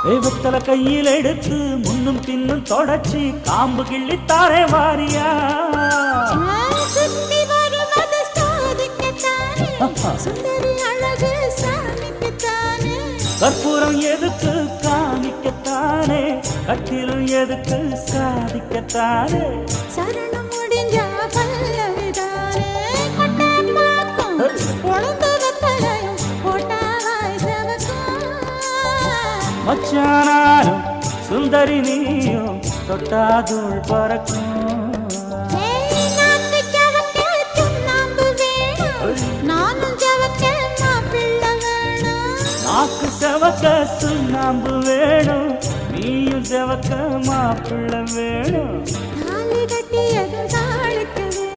தெய்வத்தல கையில் எடுத்து முன்னும் பின்னும் தொடச்சி காம்பு கிள்ளி தாரே வாரியா கற்பூரம் எதுக்கு காமிக்கத்தானே கட்டிலும் எதுக்கு சாதிக்கத்தானே சரணம் முடிஞ்ச பல்லவிதானே மச்சானாலும் சுந்தரி நீயும் தொட்டாதுள் பறக்கும் நாக்கு செவக்க சுண்ணாம்பு வேணும் நீயும் செவக்க மாப்பிள்ள வேணும்